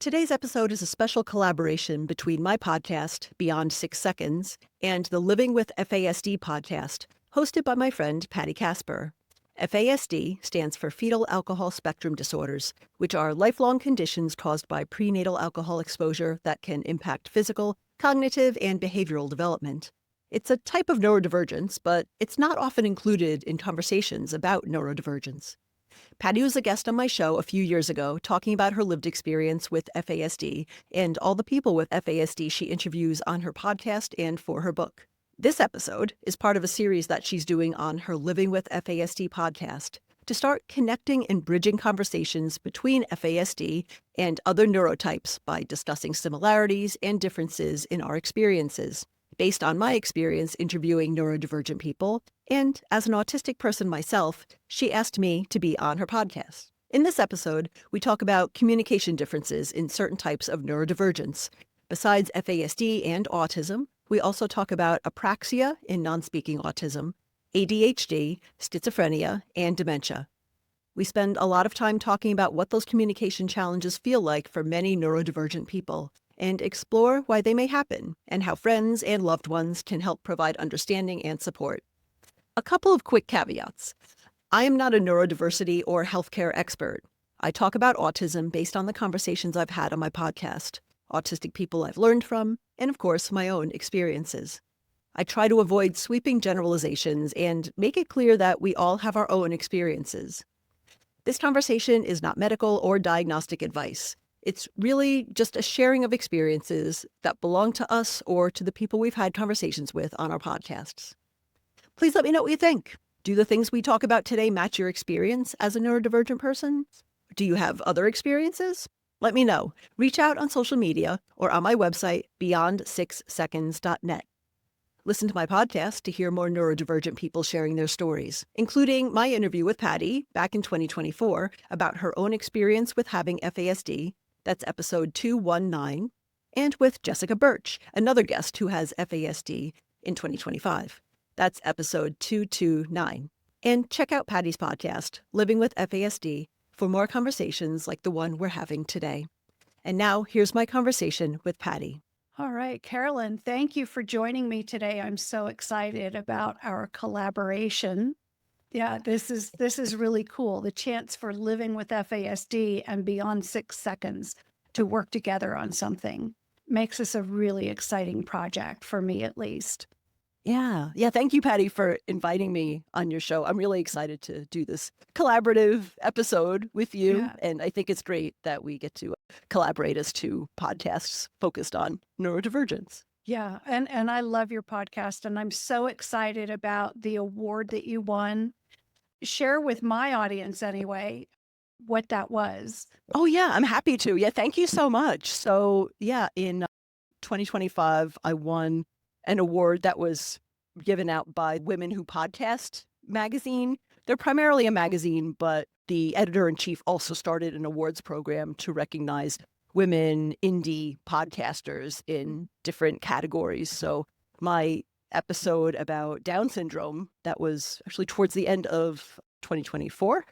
Today's episode is a special collaboration between my podcast, Beyond 6 Seconds, and the Living with FASD podcast, hosted by my friend Patti Kasper. FASD stands for Fetal Alcohol Spectrum Disorders, which are lifelong conditions caused by prenatal alcohol exposure that can impact physical, cognitive, and behavioral development. It's a type of neurodivergence, but it's not often included in conversations about neurodivergence. Patti was a guest on my show a few years ago talking about her lived experience with FASD and all the people with FASD she interviews on her podcast and for her book. This episode is part of a series that she's doing on her Living with FASD podcast to start connecting and bridging conversations between FASD and other neurotypes by discussing similarities and differences in our experiences. Based on my experience interviewing neurodivergent people, and as an autistic person myself, she asked me to be on her podcast. In this episode, we talk about communication differences in certain types of neurodivergence. Besides FASD and autism, we also talk about apraxia in non-speaking autism, ADHD, schizophrenia, and dementia. We spend a lot of time talking about what those communication challenges feel like for many neurodivergent people, and explore why they may happen and how friends and loved ones can help provide understanding and support. A couple of quick caveats. I am not a neurodiversity or healthcare expert. I talk about autism based on the conversations I've had on my podcast, autistic people I've learned from, and of course, my own experiences. I try to avoid sweeping generalizations and make it clear that we all have our own experiences. This conversation is not medical or diagnostic advice. It's really just a sharing of experiences that belong to us or to the people we've had conversations with on our podcasts. Please let me know what you think. Do the things we talk about today match your experience as a neurodivergent person? Do you have other experiences? Let me know. Reach out on social media or on my website, beyond6seconds.net. Listen to my podcast to hear more neurodivergent people sharing their stories, including my interview with Patti back in 2024 about her own experience with having FASD. That's episode 219, and with Jessica Birch, another guest who has FASD, in 2025. That's episode 229. And check out Patti's podcast, Living with FASD, for more conversations like the one we're having today. And now, here's my conversation with Patti. All right, Carolyn, thank you for joining me today. I'm so excited about our collaboration. Yeah, this is really cool. The chance for Living with FASD and Beyond 6 Seconds to work together on something makes this a really exciting project for me, at least. Yeah. Thank you, Patti, for inviting me on your show. I'm really excited to do this collaborative episode with you. Yeah. And I think it's great that we get to collaborate as two podcasts focused on neurodivergence. Yeah, and I love your podcast, and I'm so excited about the award that you won. Share with my audience anyway what that was. Oh, yeah, I'm happy to. Yeah, thank you so much. So, yeah, in 2025, I won an award that was given out by Women Who Podcast magazine. They're primarily a magazine, but the editor-in-chief also started an awards program to recognize women indie podcasters in different categories. So my episode about Down syndrome, that was actually towards the end of 2024,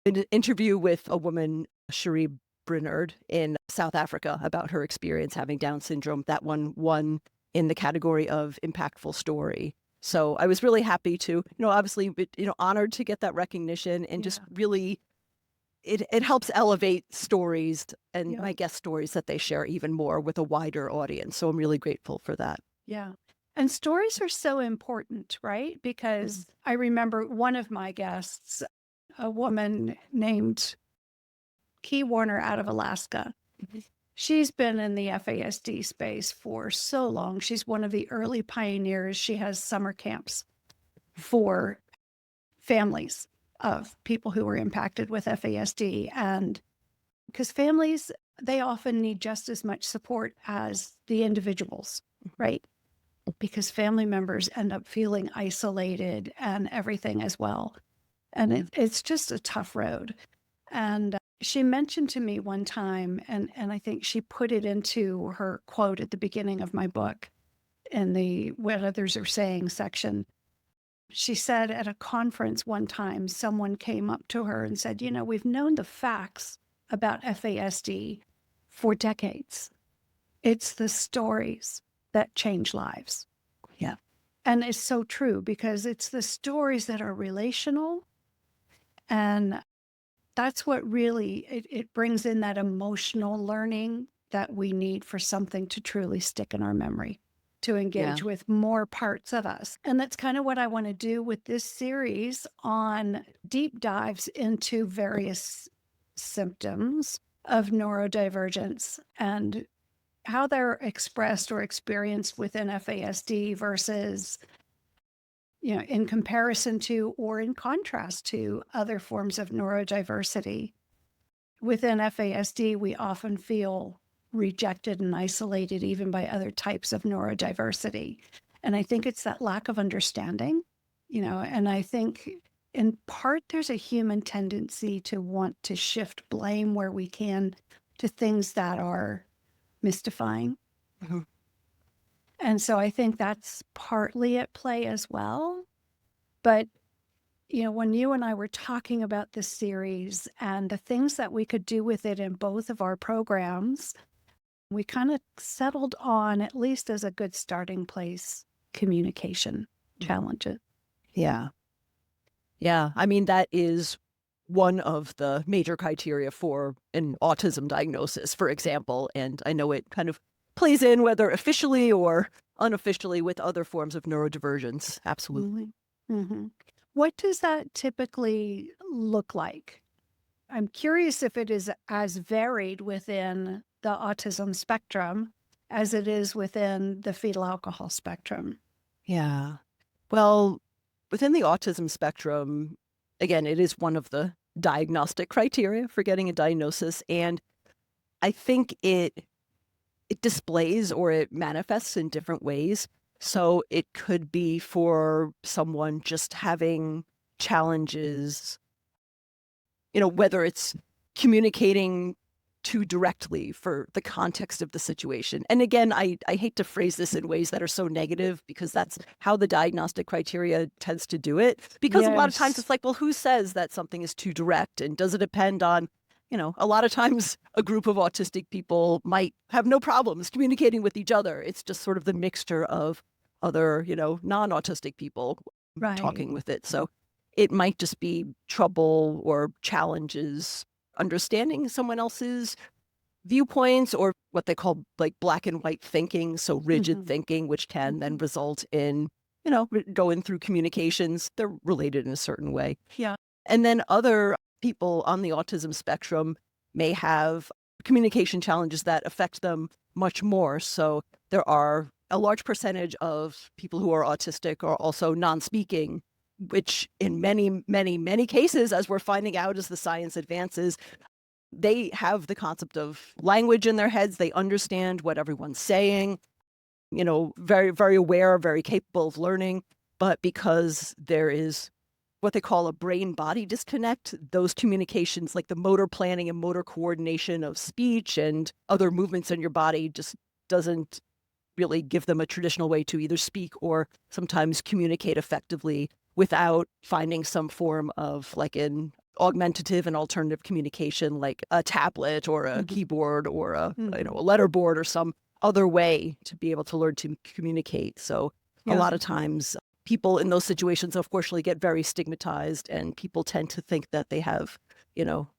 an interview with a woman, Cherie Brinard, in South Africa about her experience having Down syndrome. That one won in the category of impactful story. So I was really happy to, obviously, honored to get that recognition and just really, it helps elevate stories and my guest stories that they share even more with a wider audience. So I'm really grateful for that. Yeah. And stories are so important, right? Because I remember one of my guests, a woman named Key Warner out of Alaska. She's been in the FASD space for so long. She's one of the early pioneers. She has summer camps for families of people who were impacted with FASD. And because families, they often need just as much support as the individuals, right? Because family members end up feeling isolated and everything as well. And it's just a tough road. And she mentioned to me one time, and I think she put it into her quote at the beginning of my book in the What Others Are Saying section. She said at a conference one time, someone came up to her and said, we've known the facts about FASD for decades. It's the stories that change lives. Yeah. And it's so true because it's the stories that are relational. And that's what really, it brings in that emotional learning that we need for something to truly stick in our memory, to engage with more parts of us. And that's kind of what I want to do with this series on deep dives into various symptoms of neurodivergence and how they're expressed or experienced within FASD versus, in comparison to or in contrast to other forms of neurodiversity. Within FASD, we often feel rejected and isolated even by other types of neurodiversity. And I think it's that lack of understanding, and I think in part there's a human tendency to want to shift blame where we can to things that are mystifying. Mm-hmm. And so I think that's partly at play as well. But, when you and I were talking about this series and the things that we could do with it in both of our programs, we kind of settled on, at least as a good starting place, communication challenges. Yeah. Yeah. I mean, that is one of the major criteria for an autism diagnosis, for example. And I know it kind of plays in whether officially or unofficially with other forms of neurodivergence. Absolutely. Mm-hmm. What does that typically look like? I'm curious if it is as varied within the autism spectrum as it is within the fetal alcohol spectrum. Yeah. Well, within the autism spectrum, again, it is one of the diagnostic criteria for getting a diagnosis. And I think it displays or it manifests in different ways. So it could be for someone just having challenges, whether it's communicating too directly for the context of the situation. And again, I hate to phrase this in ways that are so negative because that's how the diagnostic criteria tends to do it. Because a lot of times it's like, well, who says that something is too direct? And does it depend on, a lot of times a group of autistic people might have no problems communicating with each other. It's just sort of the mixture of other, non-autistic people talking with it. So it might just be trouble or challenges understanding someone else's viewpoints or what they call like black and white thinking, so rigid thinking, which can then result in, going through communications. They're related in a certain way. Yeah. And then other people on the autism spectrum may have communication challenges that affect them much more. So there are a large percentage of people who are autistic are also non-speaking, which in many, many, many cases, as we're finding out as the science advances, they have the concept of language in their heads. They understand what everyone's saying, very, very aware, very capable of learning. But because there is what they call a brain-body disconnect, those communications, like the motor planning and motor coordination of speech and other movements in your body just doesn't really give them a traditional way to either speak or sometimes communicate effectively without finding some form of like an augmentative and alternative communication, like a tablet or a keyboard or a letterboard or some other way to be able to learn to communicate. So a lot of times people in those situations, unfortunately, get very stigmatized, and people tend to think that they have,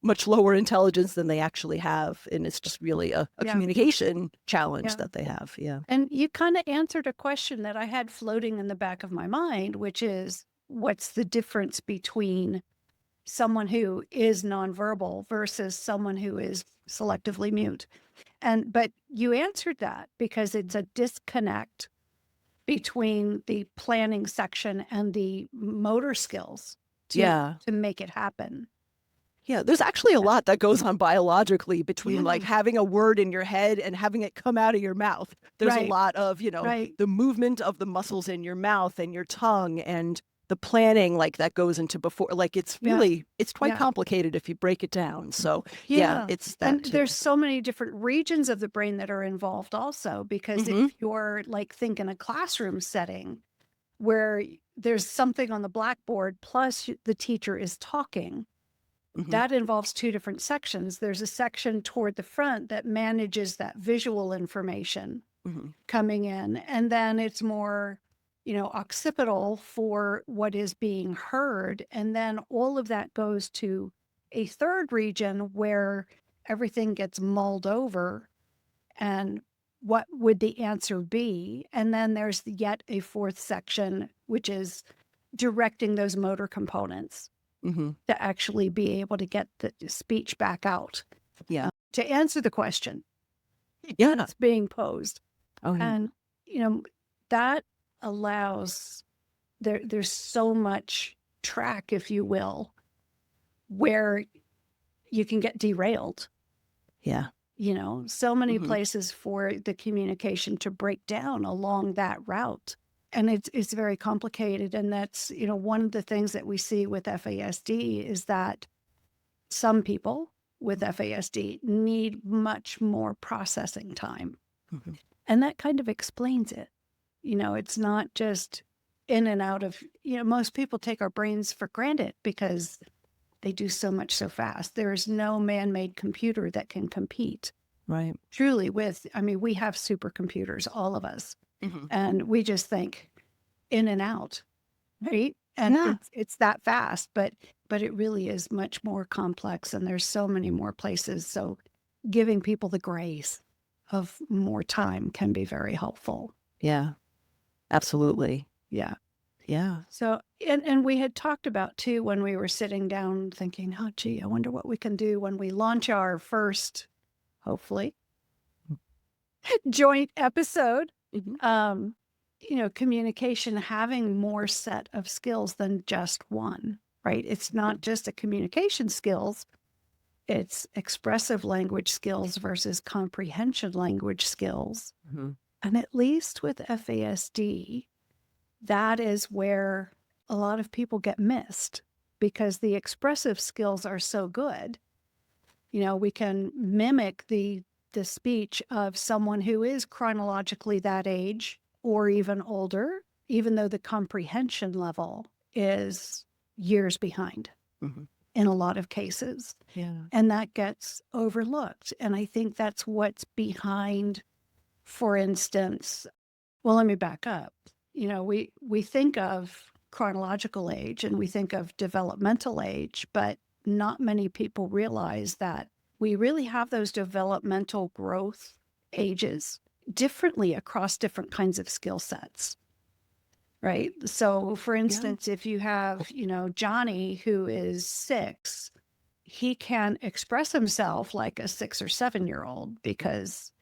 much lower intelligence than they actually have. And it's just really a communication challenge that they have. Yeah. And you kind of answered a question that I had floating in the back of my mind, which is what's the difference between someone who is nonverbal versus someone who is selectively mute? But you answered that because it's a disconnect between the planning section and the motor skills to make it happen. Yeah, there's actually a lot that goes on biologically between like having a word in your head and having it come out of your mouth. There's a lot of, the movement of the muscles in your mouth and your tongue and the planning like that goes into before, like it's really, it's quite complicated if you break it down. So it's that and too. there's so many different regions of the brain that are involved also, because if you're like think in a classroom setting where there's something on the blackboard plus the teacher is talking, That involves two different sections. There's a section toward the front that manages that visual information coming in. And then it's more, occipital for what is being heard. And then all of that goes to a third region where everything gets mulled over and what would the answer be? And then there's yet a fourth section, which is directing those motor components to actually be able to get the speech back out. Yeah. To answer the question Yeah. that's being posed. Oh, yeah. And, that allows, there's so much track, if you will, where you can get derailed. Yeah. So many places for the communication to break down along that route. And it's very complicated. And that's, one of the things that we see with FASD is that some people with FASD need much more processing time. And that kind of explains it. It's not just in and out of, most people take our brains for granted because they do so much so fast. There is no man-made computer that can compete. Right. Truly we have supercomputers, all of us. And we just think in and out, right? And it's that fast, but it really is much more complex and there's so many more places. So giving people the grace of more time can be very helpful. Yeah, absolutely. Yeah. Yeah. So, and we had talked about too, when we were sitting down thinking, oh, gee, I wonder what we can do when we launch our first, hopefully, joint episode. Communication having more set of skills than just one, right? It's not just a communication skills. It's expressive language skills versus comprehension language skills. And at least with FASD, that is where a lot of people get missed because the expressive skills are so good. We can mimic the speech of someone who is chronologically that age or even older, even though the comprehension level is years behind in a lot of cases. Yeah. And that gets overlooked. And I think that's what's behind, for instance, well, let me back up. We think of chronological age and we think of developmental age, but not many people realize that we really have those developmental growth ages differently across different kinds of skill sets, right? So for instance, if you have, Johnny who is 6, he can express himself like a 6 or 7-year-old because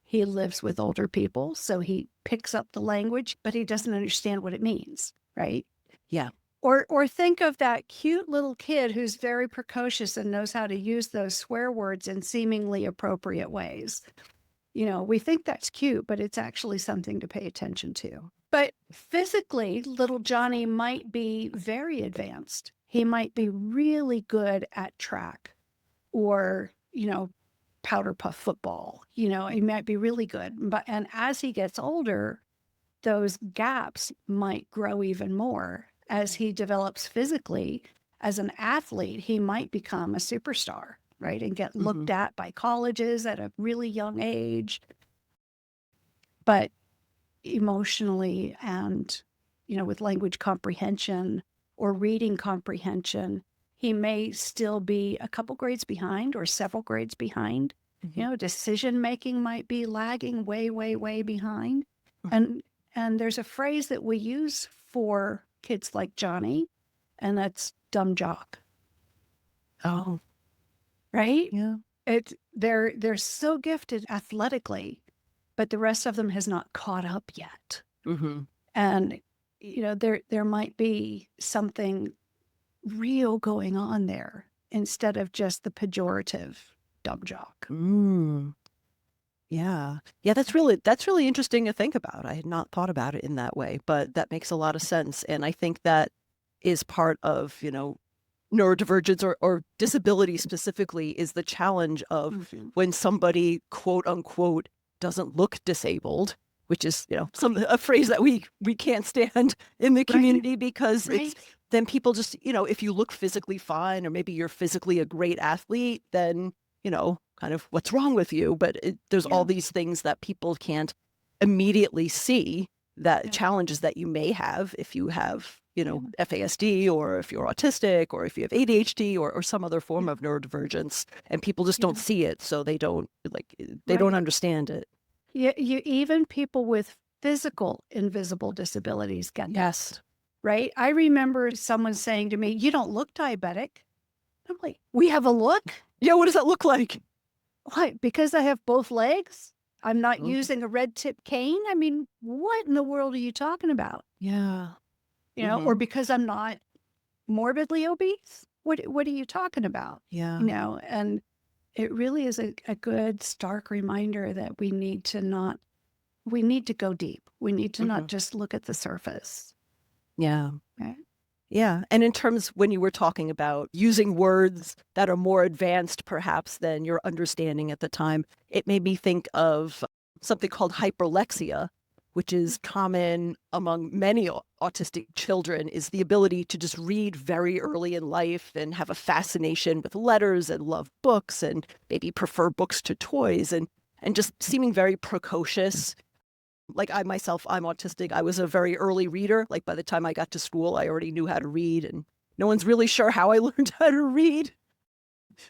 he lives with older people. So he picks up the language, but he doesn't understand what it means, right? Yeah. Or think of that cute little kid who's very precocious and knows how to use those swear words in seemingly appropriate ways. We think that's cute, but it's actually something to pay attention to. But physically, little Johnny might be very advanced. He might be really good at track or, powder puff football. He might be really good. And as he gets older, those gaps might grow even more. As he develops physically as an athlete, he might become a superstar, right? And get looked at by colleges at a really young age. But emotionally and, with language comprehension or reading comprehension, he may still be a couple grades behind or several grades behind. Decision making might be lagging way, way, way behind. And there's a phrase that we use for kids like Johnny, and that's dumb jock. Oh, right? yeah. They're so gifted athletically, but the rest of them has not caught up yet. And there might be something real going on there instead of just the pejorative dumb jock. Yeah. Yeah, that's really interesting to think about. I had not thought about it in that way, but that makes a lot of sense. And I think that is part of, neurodivergence or disability specifically is the challenge of when somebody, quote unquote, doesn't look disabled, which is, a phrase that we can't stand in the community because then people just, if you look physically fine, or maybe you're physically a great athlete, then, kind of what's wrong with you? But there's all these things that people can't immediately see, that challenges that you may have if you have, FASD, or if you're autistic, or if you have ADHD, or some other form of neurodivergence, and people just don't see it. So they don't don't understand it. Even people with physical invisible disabilities get that. Yes. Right? I remember someone saying to me, "You don't look diabetic." I'm like, "We have a look?" Yeah, what does that look like? Why? Because I have both legs? I'm not using a red tip cane? I mean, what in the world are you talking about? Yeah. Or because I'm not morbidly obese? What are you talking about? Yeah. And it really is a good stark reminder that we need to go deep. We need to not just look at the surface. Yeah. Right? Yeah. And in terms, when you were talking about using words that are more advanced, perhaps, than your understanding at the time, it made me think of something called hyperlexia, which is common among many autistic children, is the ability to just read very early in life and have a fascination with letters and love books and maybe prefer books to toys, and just seeming very precocious. Like I'm autistic. I was a very early reader. Like by the time I got to school, I already knew how to read, and no one's really sure how I learned how to read.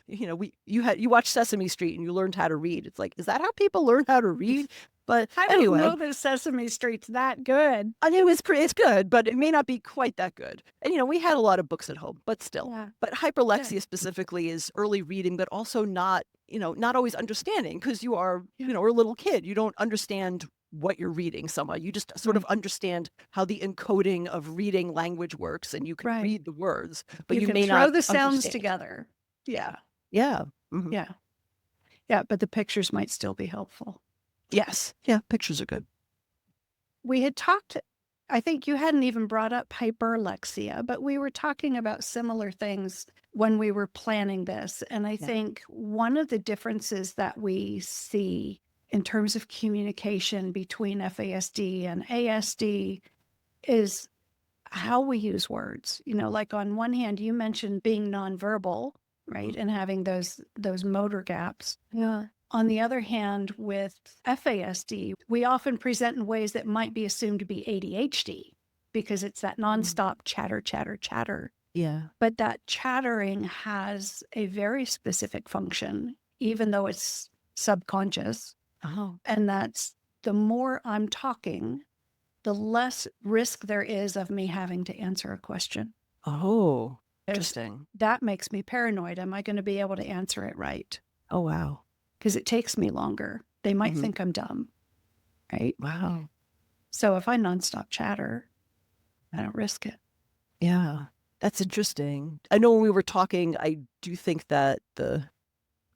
You watch Sesame Street and you learned how to read. It's like, is that how people learn how to read? But anyway, I don't know that Sesame Street's that good. I mean, it's good, but it may not be quite that good. And we had a lot of books at home, but still. Yeah. But hyperlexia specifically is early reading, but also not always understanding, because you are, a little kid. You don't understand what you're reading somewhat. You just sort of understand how the encoding of reading language works, and you can read the words, but you can may throw not the sounds understand. together. Yeah. Yeah. Yeah, but the pictures might still be helpful. Yes. Yeah, pictures are good. We had talked, I think you hadn't even brought up hyperlexia, but we were talking about similar things when we were planning this. And I think one of the differences that we see in terms of communication between FASD and ASD is how we use words. Like on one hand, you mentioned being nonverbal, right? And having those motor gaps. Yeah. On the other hand, with FASD, we often present in ways that might be assumed to be ADHD, because it's that nonstop chatter, chatter, chatter. Yeah. But that chattering has a very specific function, even though it's subconscious. Oh. And that's, the more I'm talking, the less risk there is of me having to answer a question. Oh, interesting. That makes me paranoid. Am I going to be able to answer it right? Oh, wow. Because it takes me longer. They might think I'm dumb, right? Wow. So if I nonstop chatter, I don't risk it. Yeah, that's interesting. I know when we were talking, I do think that the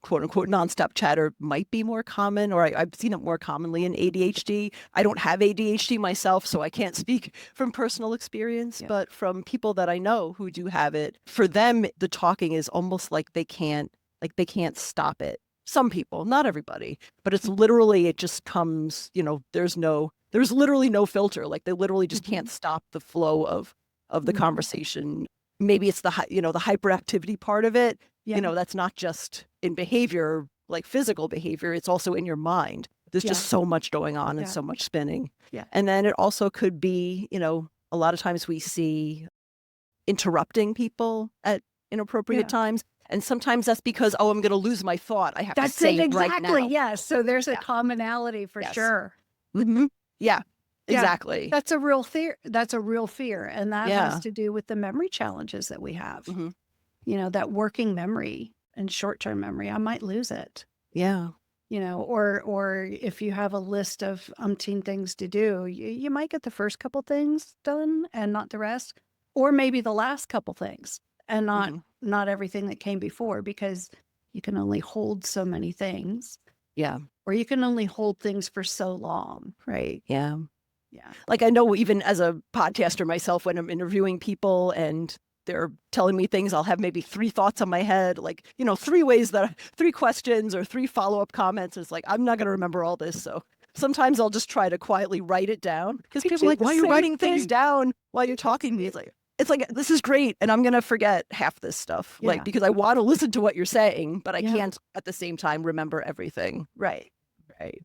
quote unquote nonstop chatter might be more common, or I've seen it more commonly in ADHD. I don't have ADHD myself, so I can't speak from personal experience, but from people that I know who do have it, for them, the talking is almost like they can't stop it. Some people, not everybody, but it's literally, it just comes, there's literally no filter. Like they literally just can't stop the flow of the conversation. Maybe it's the hyperactivity part of it. That's not just in behavior, like physical behavior. It's also in your mind. There's just so much going on and so much spinning. Yeah. And then it also could be, a lot of times we see interrupting people at inappropriate times. And sometimes that's because, I'm going to lose my thought. I have to say it right now. Yes. So there's a commonality for sure. Mm-hmm. Yeah, exactly. That's a real fear. And that has to do with the memory challenges that we have. That working memory and short-term memory, I might lose it. Yeah. Or if you have a list of umpteen things to do, you might get the first couple things done and not the rest, or maybe the last couple things and not everything that came before, because you can only hold so many things. Yeah. Or you can only hold things for so long, right? Yeah. Yeah. Like I know even as a podcaster myself, when I'm interviewing people and they're telling me things, I'll have maybe 3 thoughts on my head, like, 3 questions or 3 follow-up comments. It's like, I'm not going to remember all this. So sometimes I'll just try to quietly write it down, because people are like, why are you writing things down while you're talking to me? It's like, it's like, this is great. And I'm going to forget half this stuff, Yeah. like, because I want to listen to what you're saying, but I Yeah. can't at the same time remember everything. Right. Right.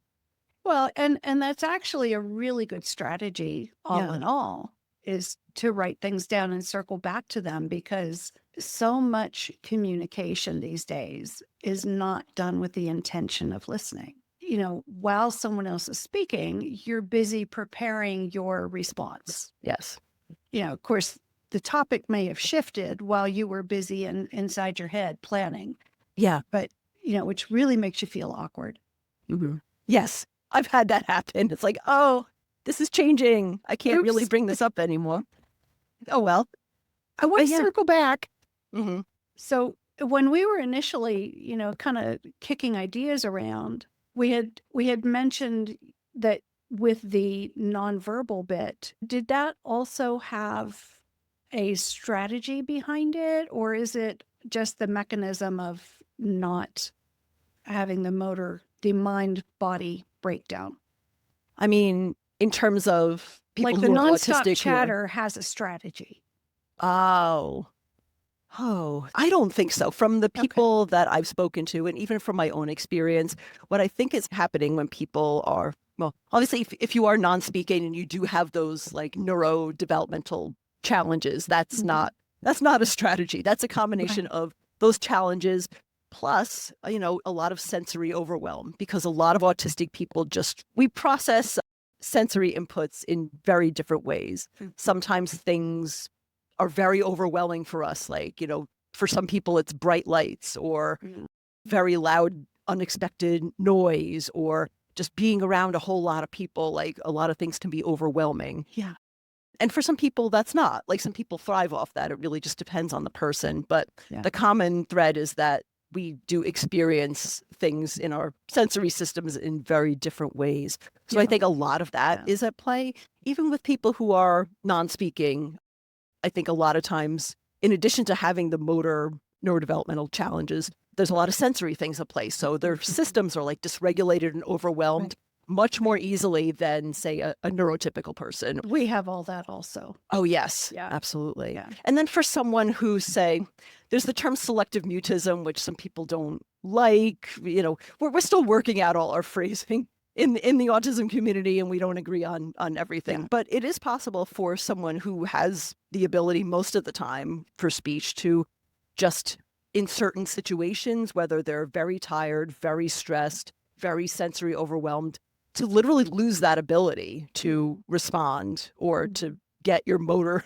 Well, and that's actually a really good strategy, all in all, is to write things down and circle back to them, because so much communication these days is not done with the intention of listening. You know, while someone else is speaking, you're busy preparing your response. Yes. You know, of course, the topic may have shifted while you were busy inside your head planning. Yeah. But, you know, which really makes you feel awkward. Mm-hmm. Yes. I've had that happen. It's like, oh, this is changing. I can't really bring this up anymore. Oh, well. I want to circle back. Mm-hmm. So when we were initially, you know, kind of kicking ideas around, we had mentioned that with the nonverbal bit, did that also have a strategy behind it, or is it just the mechanism of not having the mind-body breakdown? I mean, in terms of people like who the are nonstop autistic, chatter has a strategy. Oh, I don't think so. From the people that I've spoken to, and even from my own experience, what I think is happening when people are, well, obviously, if you are non-speaking and you do have those like neurodevelopmental challenges, that's not a strategy. That's a combination of those challenges plus, you know, a lot of sensory overwhelm, because a lot of autistic people we process sensory inputs in very different ways. Sometimes things are very overwhelming for us. Like, you know, for some people, it's bright lights or very loud, unexpected noise, or just being around a whole lot of people. Like, a lot of things can be overwhelming. Yeah. And for some people, that's not. Like, some people thrive off that. It really just depends on the person. But the common thread is that we do experience things in our sensory systems in very different ways. So I think a lot of that is at play, even with people who are non-speaking. I think a lot of times, in addition to having the motor neurodevelopmental challenges, there's a lot of sensory things at play. So their systems are like dysregulated and overwhelmed much more easily than, say, a neurotypical person. We have all that also. Oh, yes, absolutely. And then for someone who, say, there's the term selective mutism, which some people don't like. You know, we're still working out all our phrasing in the autism community, and we don't agree on everything. But it is possible for someone who has the ability most of the time for speech to just, in certain situations, whether they're very tired, very stressed, very sensory overwhelmed, to literally lose that ability to respond or to get your motor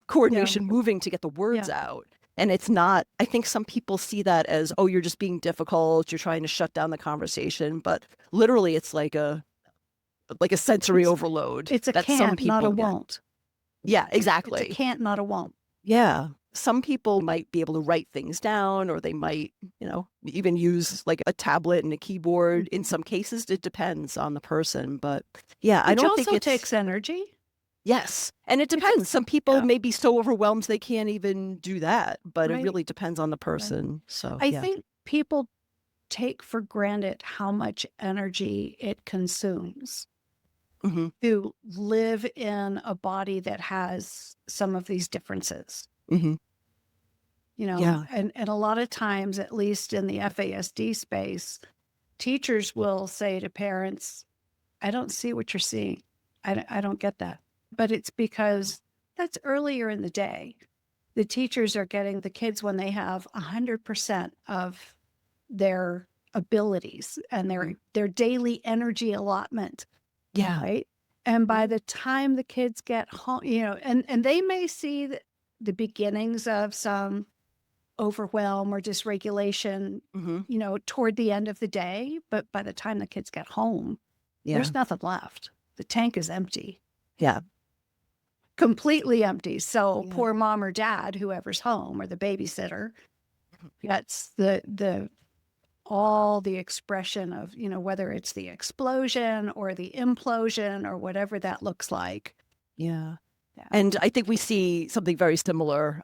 coordination moving to get the words out. And it's not, I think some people see that as, oh, you're just being difficult, you're trying to shut down the conversation. But literally, it's like a sensory overload. It's a that can't, some people not a get. won't. Yeah, exactly. It's a can't, not a won't. Yeah. Some people might be able to write things down, or they might, you know, even use like a tablet and a keyboard. In some cases, it depends on the person. But yeah, I don't think it takes energy. Yes. And it depends. Some people may be so overwhelmed they can't even do that, but it really depends on the person. So I think people take for granted how much energy it consumes to live in a body that has some of these differences. You know, and a lot of times, at least in the FASD space, teachers will say to parents, I don't see what you're seeing. I don't get that. But it's because that's earlier in the day. The teachers are getting the kids when they have 100% of their abilities and their daily energy allotment. Yeah. Right. And by the time the kids get home, you know, and they may see the beginnings of some overwhelm or dysregulation, you know, toward the end of the day. But by the time the kids get home, there's nothing left. The tank is empty. Yeah. Completely empty. So poor mom or dad, whoever's home, or the babysitter, gets all the expression of, you know, whether it's the explosion or the implosion or whatever that looks like. Yeah. And I think we see something very similar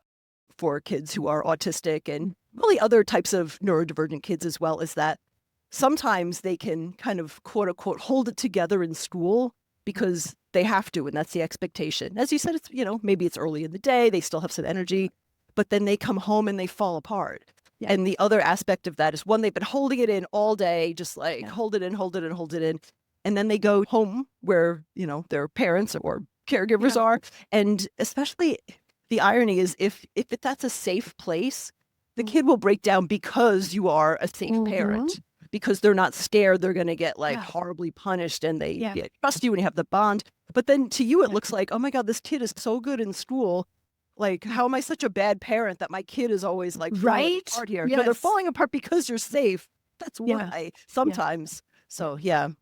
for kids who are autistic and really other types of neurodivergent kids as well, is that sometimes they can kind of, quote unquote, hold it together in school, because they have to, and that's the expectation. As you said, it's, maybe it's early in the day, they still have some energy, but then they come home and they fall apart. Yeah. And the other aspect of that is, one, they've been holding it in all day, just like hold it in, hold it in, hold it in. And then they go home where, their parents or caregivers are. And especially the irony is if that's a safe place, the kid will break down because you are a safe parent, because they're not scared they're going to get horribly punished, and they trust you and you have the bond. But then to you, it looks like, oh my God, this kid is so good in school. Like, how am I such a bad parent that my kid is always like falling apart here? Yes. No, they're falling apart because you're safe. That's why sometimes. So the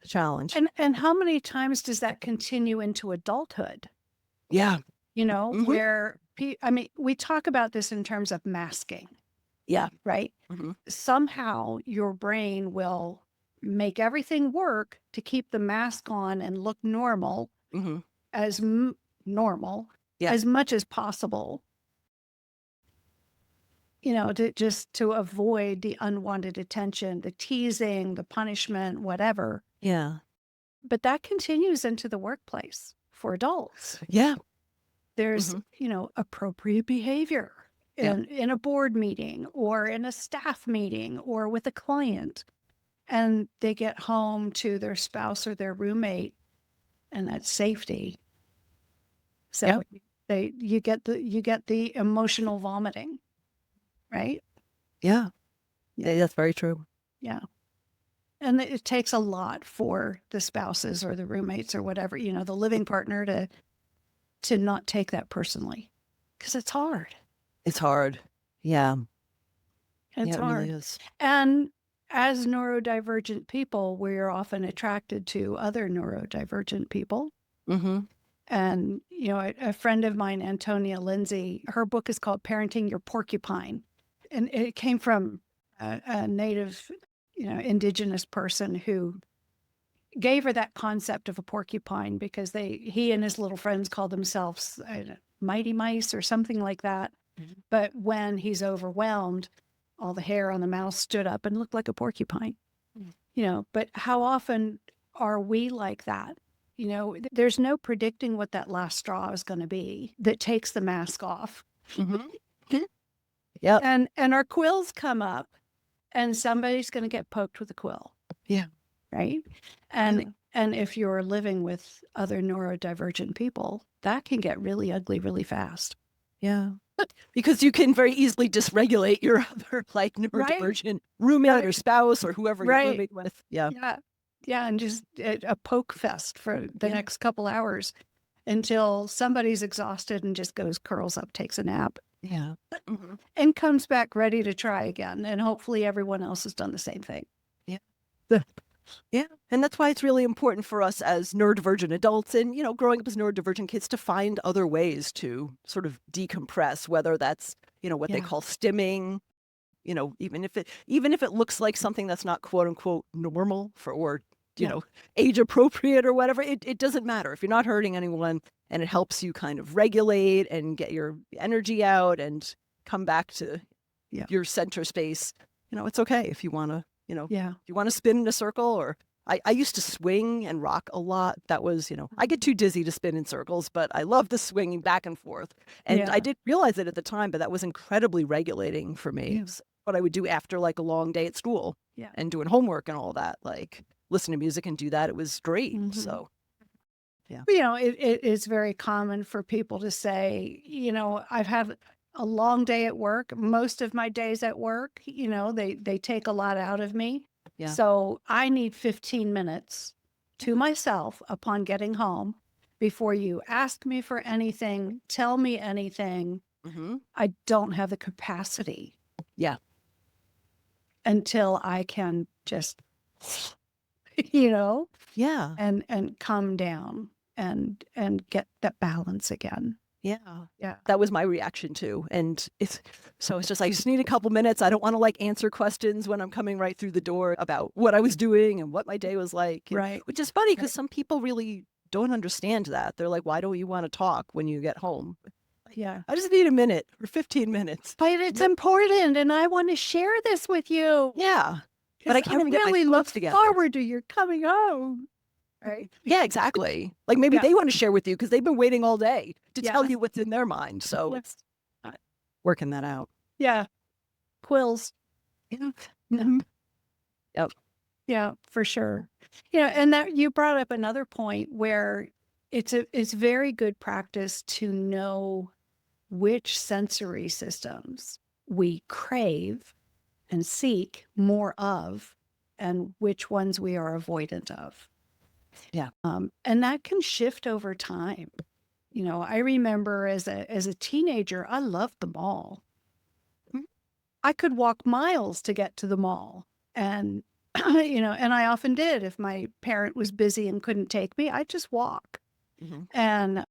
challenge. And how many times does that continue into adulthood? Yeah. Where, we talk about this in terms of masking. Yeah. Right? Mm-hmm. Somehow your brain will make everything work to keep the mask on and look normal, as normal, as much as possible, to avoid the unwanted attention, the teasing, the punishment, whatever. Yeah. But that continues into the workplace for adults. Yeah. There's, appropriate behavior in a board meeting or in a staff meeting or with a client. And they get home to their spouse or their roommate, and that's safety. So you get the emotional vomiting, right? Yeah. That's very true. Yeah. And it takes a lot for the spouses or the roommates or whatever, the living partner to not take that personally, because it's hard. It's hard. Yeah. It's it hard. Really is. And as neurodivergent people, we're often attracted to other neurodivergent people. Mm-hmm. And, a friend of mine, Antonia Lindsay, her book is called Parenting Your Porcupine. And it came from a native, indigenous person who gave her that concept of a porcupine because he and his little friends called themselves mighty mice or something like that. Mm-hmm. But when he's overwhelmed, all the hair on the mouth stood up and looked like a porcupine. Mm-hmm. But how often are we like that? There's no predicting what that last straw is going to be that takes the mask off. Mm-hmm. Yeah. And our quills come up and somebody's going to get poked with a quill. Yeah. Right. And if you're living with other neurodivergent people, that can get really ugly really fast. Yeah. Because you can very easily dysregulate your other neurodivergent roommate or spouse or whoever you're rooming with. Yeah. Yeah. Yeah. And just a poke fest for the next couple hours until somebody's exhausted and just curls up, takes a nap. Yeah. Mm-hmm. And comes back ready to try again. And hopefully everyone else has done the same thing. Yeah. Yeah. And that's why it's really important for us as neurodivergent adults and, growing up as neurodivergent kids to find other ways to sort of decompress, whether that's, what they call stimming, even if it looks like something that's not quote unquote normal or age appropriate or whatever, it doesn't matter. If you're not hurting anyone and it helps you kind of regulate and get your energy out and come back to your center space, it's okay if you want to, if you want to spin in a circle. Or I used to swing and rock a lot. That was, I get too dizzy to spin in circles, but I love the swinging back and forth. And I didn't realize it at the time, but that was incredibly regulating for me. Yeah. What I would do after a long day at school and doing homework and all that, listen to music and do that. It was great. Mm-hmm. So, yeah. It is very common for people to say, I've had a long day at work. Most of my days at work, they take a lot out of me. Yeah. So I need 15 minutes to myself upon getting home before you ask me for anything, tell me anything. Mm-hmm. I don't have the capacity. Yeah. Until I can just, yeah. And calm down and get that balance again. Yeah. Yeah. That was my reaction too. And it's just, I just need a couple minutes. I don't want to answer questions when I'm coming right through the door about what I was doing and what my day was like. Right. Which is funny because some people really don't understand that. They're like, why don't you want to talk when you get home? Yeah. I just need a minute or 15 minutes. But it's important and I want to share this with you. Yeah. But I can't even get my really thoughts look together. forward to your coming home. right? Yeah, exactly. Like maybe Yeah. they want to share with you because they've been waiting all day to Yeah. tell you what's in their mind. So Yes. it's working that out. Yeah. Quills. Yeah. Yeah. Mhm. Yep. Yeah, for sure. You know, and that you brought up another point where it's very good practice to know which sensory systems we crave and seek more of and which ones we are avoidant of. Yeah. And that can shift over time. You know, I remember as a teenager, I loved the mall. Mhm. I could walk miles to get to the mall. And, you know, and I often did. If my parent was busy and couldn't take me, I'd just walk. Mhm. And,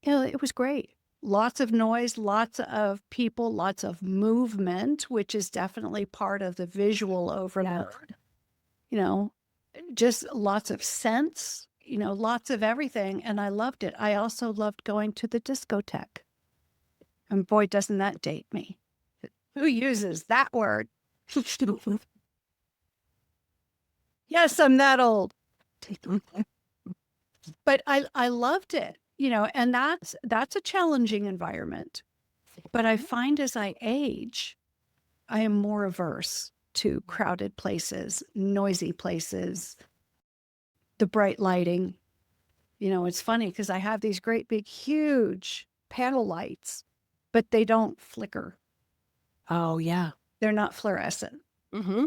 you know, it was great. Lots of noise, lots of people, lots of movement, which is definitely part of the visual overload. You know, just lots of sense, you know, lots of everything. And I loved it. I also loved going to the discotheque. And boy, doesn't that date me. Who uses that word? Yes, I'm that old. But I loved it, you know, and that's a challenging environment. But I find as I age, I am more averse to crowded places, noisy places, the bright lighting. You know, it's funny because I have these great big huge panel lights, but they don't flicker. Oh, yeah. They're not fluorescent. Mm-hmm.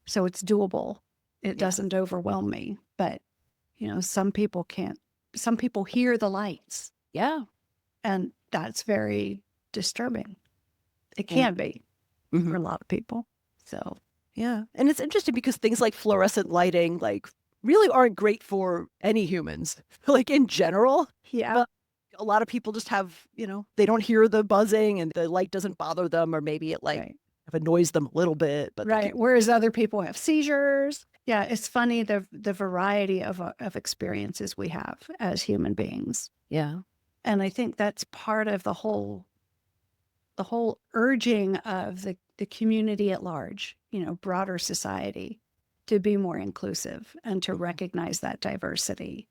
So it's doable. It Yeah. doesn't overwhelm me. But, you know, some people can't. Some people hear the lights, Yeah. and that's very disturbing. It Yeah. can be for Mhm. a lot of people. So, Yeah. And it's interesting because things like fluorescent lighting, like, really aren't great for any humans, like in general. yeah, But a lot of people just have, they don't hear the buzzing and the light doesn't bother them, or maybe it like right. annoys them a little bit. But Right. Whereas other people have seizures. Yeah, it's funny the variety of experiences we have as human beings. yeah. And I think that's part of the whole urging of the community at large, you know, broader society to be more inclusive and to recognize that diversity,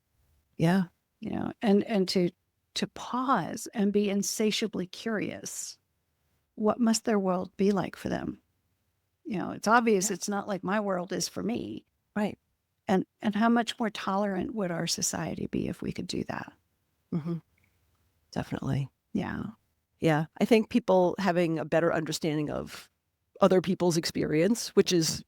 Yeah. you know, and to pause and be insatiably curious. What must their world be like for them? You know, it's obvious it's not like my world is for me. Right. And how much more tolerant would our society be if we could do that? Hmm. Definitely. Yeah. Yeah. I think people having a better understanding of other people's experience, which is,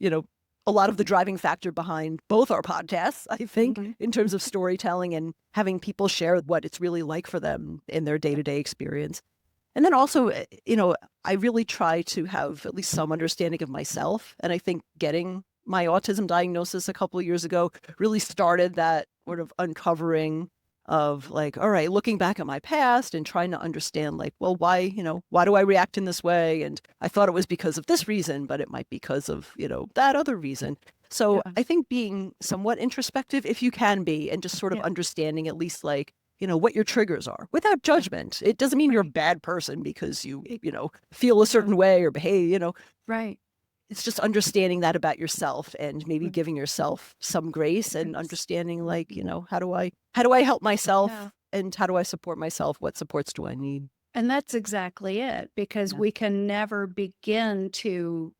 a lot of the driving factor behind both our podcasts, I think, Mhm. in terms of storytelling and having people share what it's really like for them in their day-to-day experience. And then also, I really try to have at least some understanding of myself. And I think getting my autism diagnosis a couple of years ago really started that sort of uncovering of like, all right, looking back at my past and trying to understand like, well, why do I react in this way? And I thought it was because of this reason, but it might be because of, that other reason. So Yeah. I think being somewhat introspective, if you can be, and just sort of Yeah. understanding at least like, what your triggers are without judgment. It doesn't mean you're a bad person because you feel a certain way or behave, Right. it's just understanding that about yourself and maybe Right. giving yourself some grace and understanding like, how do I help myself Yeah. and how do I support myself? What supports do I need? And that's exactly it, because Yeah. we can never begin to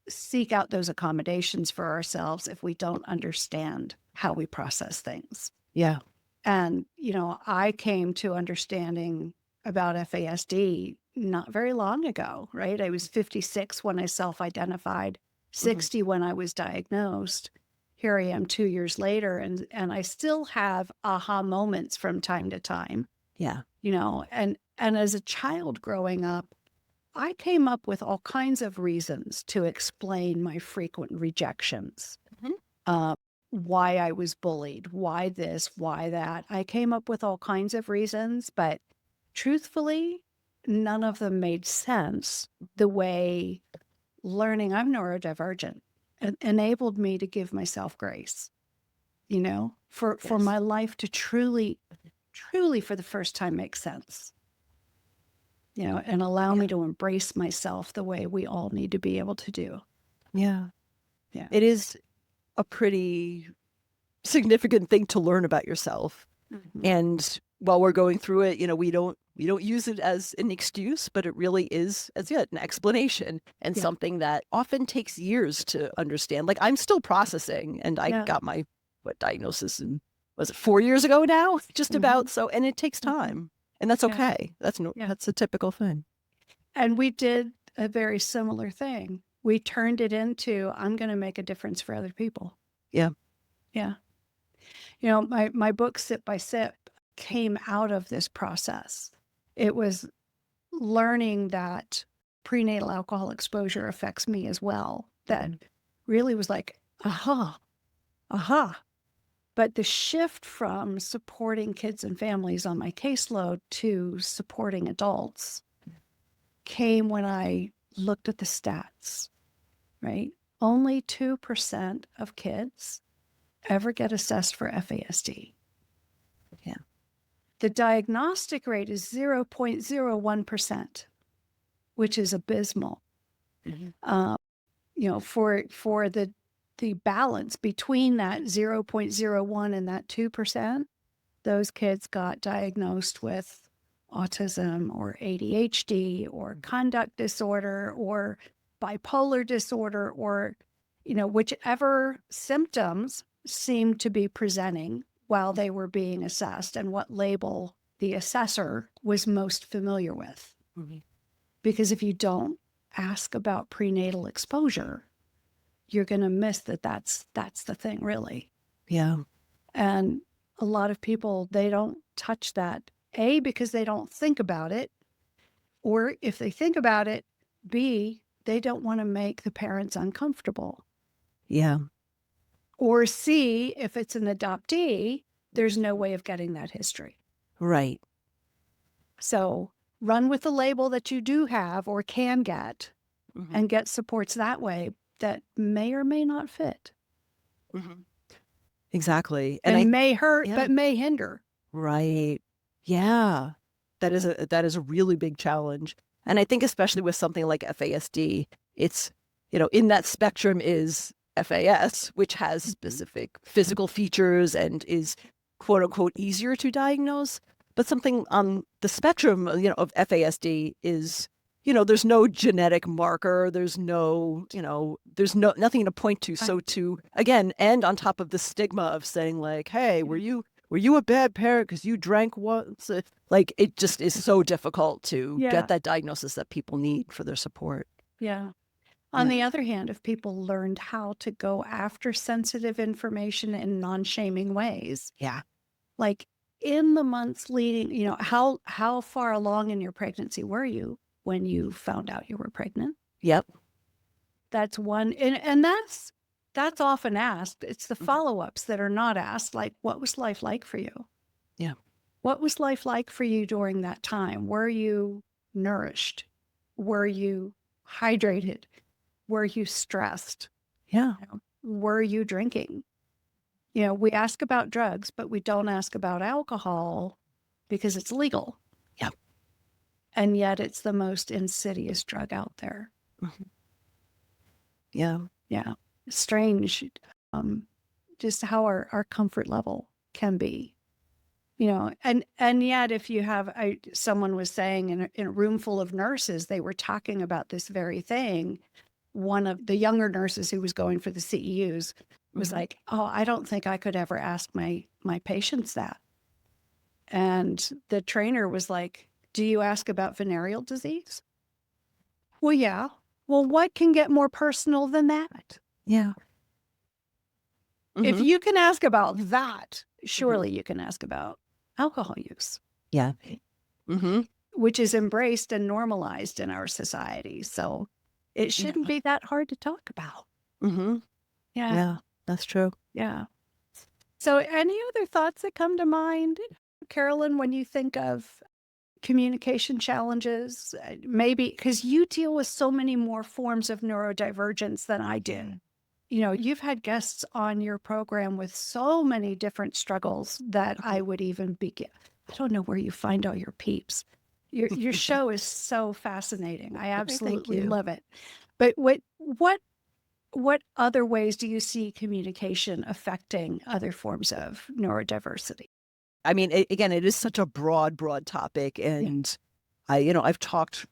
seek out those accommodations for ourselves if we don't understand how we process things. Yeah. And, you know, I came to understanding about FASD not very long ago, right? I was 56 when I self-identified, 60 when I was diagnosed. Here I am 2 years later, and I still have aha moments from time to time, Yeah. you know, and as a child growing up, I came up with all kinds of reasons to explain my frequent rejections. Mhm. Uh, why I was bullied, why this, why that. I came up with all kinds of reasons, but truthfully, none of them made sense the way learning I'm neurodivergent enabled me to give myself grace, you know, for Yes. my life to truly, truly for the first time make sense, you know, and allow me to embrace myself the way we all need to be able to do. Yeah. Yeah. It is a pretty significant thing to learn about yourself. Mhm. And while we're going through it, we don't use it as an excuse, but it really is as yet an explanation and Yeah. something that often takes years to understand. Like I'm still processing, and I Yeah. got my diagnosis in, was it 4 years ago now? Just Mhm. about. So, and it takes time, and that's Yeah. okay. Yeah. That's a typical thing. And we did a very similar thing. We turned it into, I'm going to make a difference for other people. Yeah. Yeah. My book, Sip by Sip, came out of this process. It was learning that prenatal alcohol exposure affects me as well. That really was like, aha. But the shift from supporting kids and families on my caseload to supporting adults came when I looked at the stats, right? Only 2% of kids ever get assessed for FASD. Yeah. The diagnostic rate is 0.01%, which is abysmal. For the balance between that 0.01 and that 2%, those kids got diagnosed with autism or ADHD or conduct disorder or bipolar disorder or, whichever symptoms seemed to be presenting while they were being assessed and what label the assessor was most familiar with. Because if you don't ask about prenatal exposure, you're going to miss that's the thing, really. Yeah. And a lot of people, they don't touch that, A, because they don't think about it, or if they think about it, B, they don't want to make the parents uncomfortable. Yeah. Or C, if it's an adoptee, there's no way of getting that history. Right. So run with the label that you do have or can get and get supports that way that may or may not fit. Exactly. And may hurt, yeah. but may hinder. Right. Yeah. That is a really big challenge. And I think especially with something like FASD, it's, in that spectrum is FAS, which has specific physical features and is quote unquote easier to diagnose. But something on the spectrum, of FASD is, there's no genetic marker. There's no, nothing to point to. So to, again, and on top of the stigma of saying like, hey, were you a bad parent because you drank once? Like, it just is so difficult to get that diagnosis that people need for their support. Yeah. On the other hand, if people learned how to go after sensitive information in non-shaming ways. Yeah. Like in the months leading, how far along in your pregnancy were you when you found out you were pregnant? Yep. That's one. And that's often asked. It's the follow-ups that are not asked. Like, what was life like for you? Yeah. What was life like for you during that time? Were you nourished? Were you hydrated? Were you stressed? Yeah. Were you drinking? We ask about drugs, but we don't ask about alcohol because it's legal. Yeah. And yet it's the most insidious drug out there. Yeah. Yeah. Strange, just how our comfort level can be. And yet if you have, someone was saying in a room full of nurses, they were talking about this very thing. One of the younger nurses who was going for the CEUs was like, oh, I don't think I could ever ask my patients that. And the trainer was like, do you ask about venereal disease? Well, yeah. Well, what can get more personal than that? Yeah. If you can ask about that, surely you can ask about alcohol use. Yeah. Which is embraced and normalized in our society. So it shouldn't be that hard to talk about. Yeah, that's true. Yeah. So any other thoughts that come to mind, Carolyn, when you think of communication challenges? Maybe because you deal with so many more forms of neurodivergence than I did. You've had guests on your program with so many different struggles that I would even begin. I don't know where you find all your peeps. Your show is so fascinating. I absolutely love it. But what what other ways do you see communication affecting other forms of neurodiversity? I mean, again, it is such a broad topic. And I've talked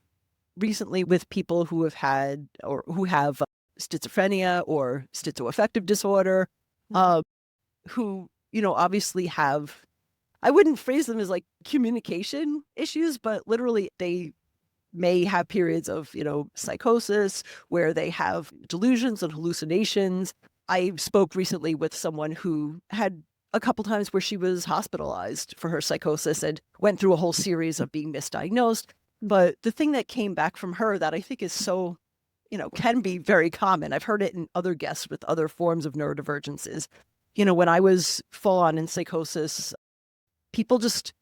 recently with people who have had or who have schizophrenia or schizoaffective disorder, who, obviously have, I wouldn't phrase them as like communication issues, but literally they may have periods of, psychosis where they have delusions and hallucinations. I spoke recently with someone who had a couple times where she was hospitalized for her psychosis and went through a whole series of being misdiagnosed. But the thing that came back from her that I think is so, can be very common, I've heard it in other guests with other forms of neurodivergences. When I was full on in psychosis, people just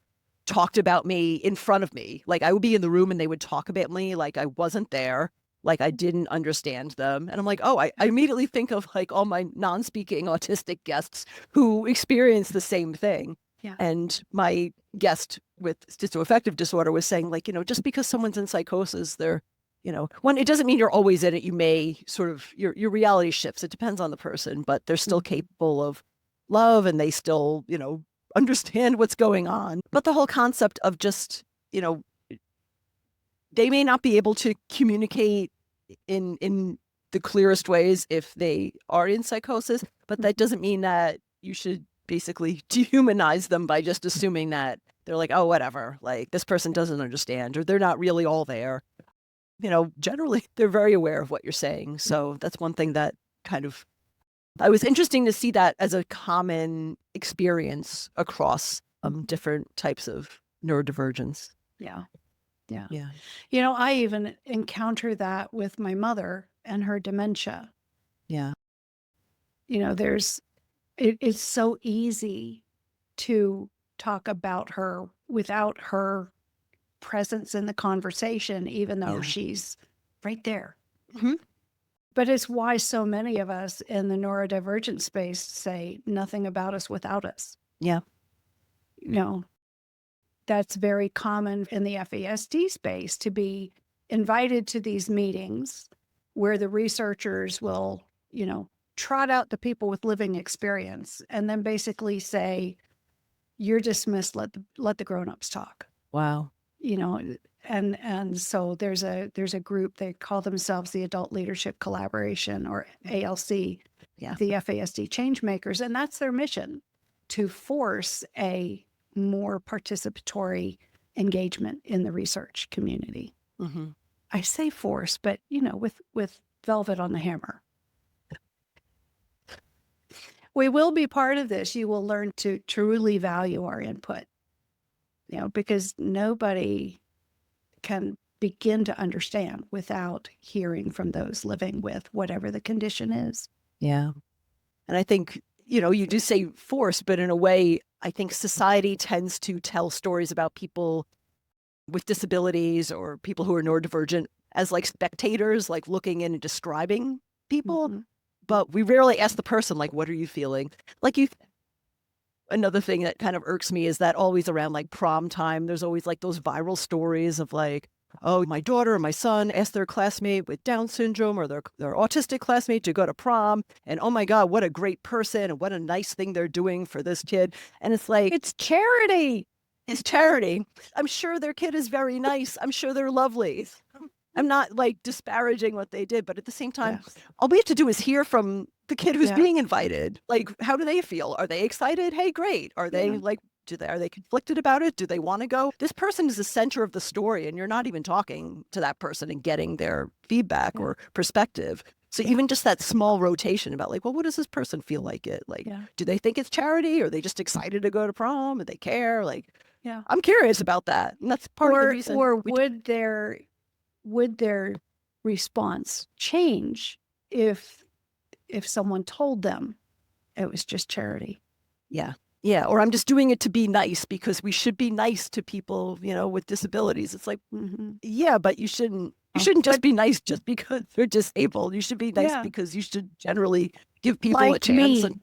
talked about me in front of me. Like I would be in the room and they would talk about me like I wasn't there, like I didn't understand them. And I'm like, oh, I immediately think of like all my non-speaking autistic guests who experience the same thing. Yeah. And my guest with schizoaffective disorder was saying like, just because someone's in psychosis, they're, one, it doesn't mean you're always in it. You may sort of, your reality shifts. It depends on the person, but they're still capable of love and they still, understand what's going on. But the whole concept of just, they may not be able to communicate in the clearest ways if they are in psychosis, but that doesn't mean that you should basically dehumanize them by just assuming that they're like, oh, whatever, like this person doesn't understand or they're not really all there. Generally they're very aware of what you're saying. So that's one thing that kind of, it was interesting to see that as a common experience across different types of neurodivergence. Yeah. Yeah. I even encounter that with my mother and her dementia. Yeah. It's so easy to talk about her without her presence in the conversation, even though she's right there. Mm-hmm. But it's why so many of us in the neurodivergent space say nothing about us without us. Yeah. That's very common in the FASD space to be invited to these meetings where the researchers will, trot out the people with living experience and then basically say, you're dismissed, let the grown-ups talk. Wow. And so there's a group, they call themselves the Adult Leadership Collaboration, or ALC, the FASD change makers, and that's their mission, to force a more participatory engagement in the research community. Mm-hmm. I say force, but with velvet on the hammer. We will be part of this. You will learn to truly value our input, because nobody can begin to understand without hearing from those living with whatever the condition is. Yeah. And I think, you do say force, but in a way, I think society tends to tell stories about people with disabilities or people who are neurodivergent as like spectators, like looking in and describing people. Mm-hmm. But we rarely ask the person, like, what are you feeling? Like another thing that kind of irks me is that always around like prom time, there's always like those viral stories of like, oh, my daughter or my son asked their classmate with Down syndrome or their autistic classmate to go to prom. And oh my God, what a great person and what a nice thing they're doing for this kid. And it's like, it's charity. It's charity. I'm sure their kid is very nice. I'm sure they're lovely. I'm not like disparaging what they did, but at the same time, all we have to do is hear from the kid who's being invited. Like, how do they feel? Are they excited? Hey, great. Are they like, are they conflicted about it? Do they want to go? This person is the center of the story, and you're not even talking to that person and getting their feedback or perspective. So even just that small rotation about like, well, what does this person feel like it? Like, do they think it's charity? Or are they just excited to go to prom? Do they care? Like, I'm curious about that. And that's part of the reason. Or would their response change if someone told them it was just charity? Yeah. Yeah. Or I'm just doing it to be nice because we should be nice to people, with disabilities. It's like, yeah, but you shouldn't just be nice just because they're disabled. You should be nice because you should generally give people like a chance. Me.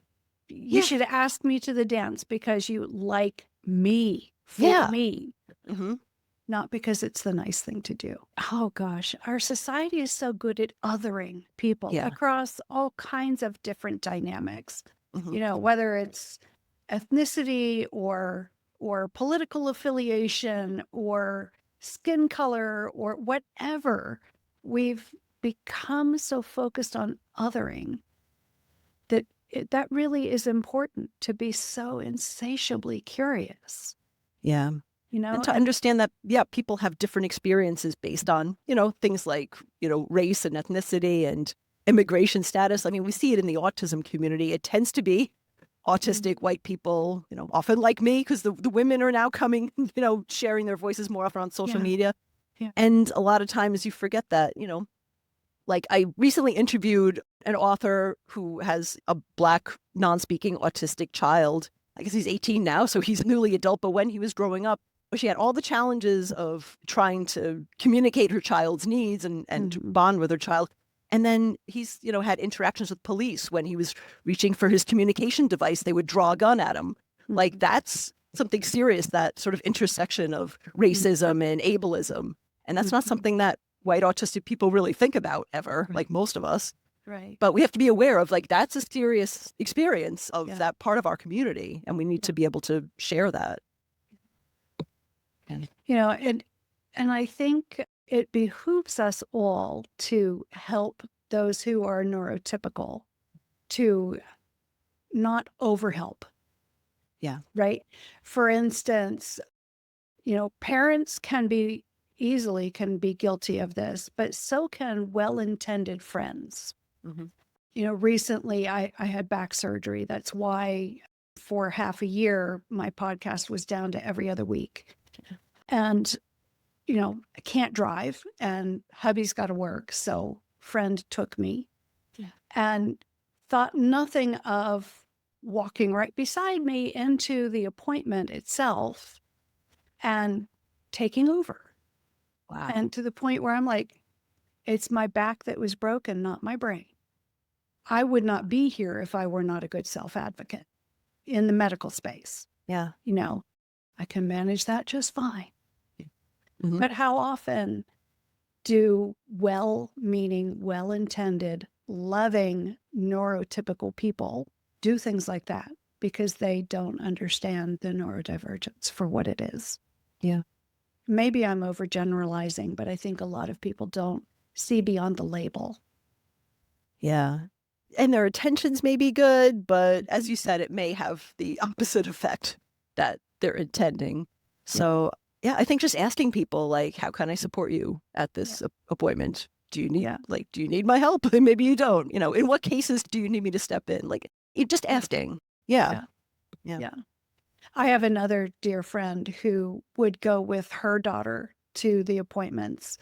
You should ask me to the dance because you like me for me. Mm-hmm. not because it's the nice thing to do. Oh gosh, our society is so good at othering people Yeah. across all kinds of different dynamics. Mhm. Whether it's ethnicity or political affiliation or skin color or whatever. We've become so focused on othering that that really is important, to be so insatiably curious. Yeah. And to understand that, people have different experiences based on, things like, race and ethnicity and immigration status. I mean, we see it in the autism community. It tends to be autistic white people, often like me, because the women are now coming, sharing their voices more often on social media. Yeah. And a lot of times you forget that, like I recently interviewed an author who has a Black non-speaking autistic child. I guess he's 18 now, so he's newly adult. But when he was growing up, she had all the challenges of trying to communicate her child's needs and bond with her child. And then he's, had interactions with police. When he was reaching for his communication device, they would draw a gun at him. Like that's something serious, that sort of intersection of racism and ableism. And that's not something that white autistic people really think about ever, like most of us. Right. But we have to be aware of, like, that's a serious experience of that part of our community. And we need to be able to share that. And I think it behooves us all to help those who are neurotypical to not overhelp. Yeah. Right. For instance, parents can be guilty of this, but so can well-intended friends. Recently I had back surgery. That's why for half a year, my podcast was down to every other week. And, I can't drive and hubby's got to work. So friend took me and thought nothing of walking right beside me into the appointment itself and taking over. Wow. And to the point where I'm like, it's my back that was broken, not my brain. I would not be here if I were not a good self-advocate in the medical space. Yeah. I can manage that just fine. But how often do well-meaning, well-intended, loving, neurotypical people do things like that because they don't understand the neurodivergence for what it is? Yeah. Maybe I'm overgeneralizing, but I think a lot of people don't see beyond the label. Yeah. And their intentions may be good, but as you said, it may have the opposite effect that they're intending. So I think just asking people, like, how can I support you at this appointment? Do you need do you need my help? Maybe you don't. In what cases do you need me to step in? Like, just asking. Yeah. I have another dear friend who would go with her daughter to the appointments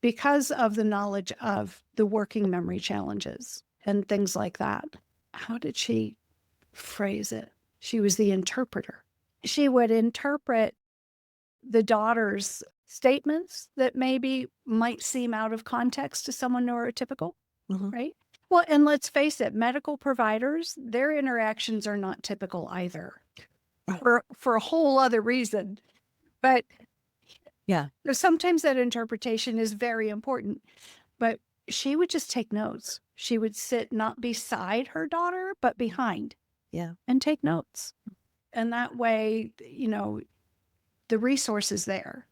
because of the knowledge of the working memory challenges and things like that. How did she phrase it? She was the interpreter. She would interpret the daughter's statements that maybe might seem out of context to someone neurotypical, right? Well, and let's face it, medical providers, their interactions are not typical either, for a whole other reason. But sometimes that interpretation is very important. But she would just take notes. She would sit not beside her daughter, but behind. And take notes. And that way, the resource is there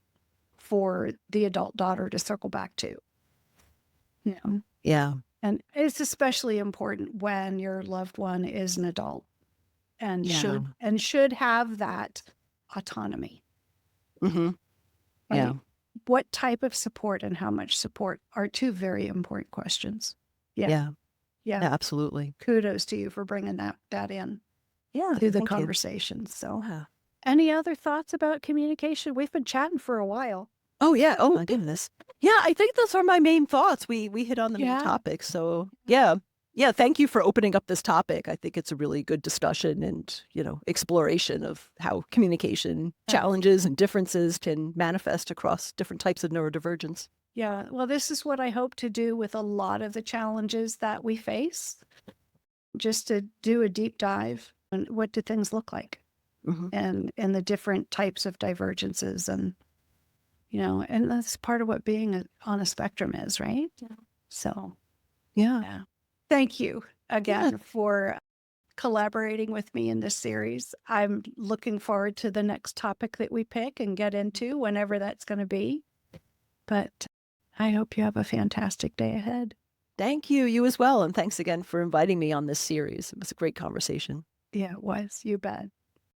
for the adult daughter to circle back to. Yeah. And it's especially important when your loved one is an adult and should have that autonomy. Right? What type of support and how much support are two very important questions. Yeah, absolutely. Kudos to you for bringing that in to the conversation. So any other thoughts about communication? We've been chatting for a while. Oh, yeah. Oh, my goodness. Yeah, I think those are my main thoughts. We hit on the main topics. So, yeah, thank you for opening up this topic. I think it's a really good discussion and, exploration of how communication challenges and differences can manifest across different types of neurodivergence. Yeah, well, this is what I hope to do with a lot of the challenges that we face, just to do a deep dive on what do things look like and the different types of divergences and and that's part of what being on a spectrum is, right? Yeah. So, Yeah. yeah. Thank you again for collaborating with me in this series. I'm looking forward to the next topic that we pick and get into whenever that's going to be. But I hope you have a fantastic day ahead. Thank you. You as well. And thanks again for inviting me on this series. It was a great conversation. Yeah, it was. You bet.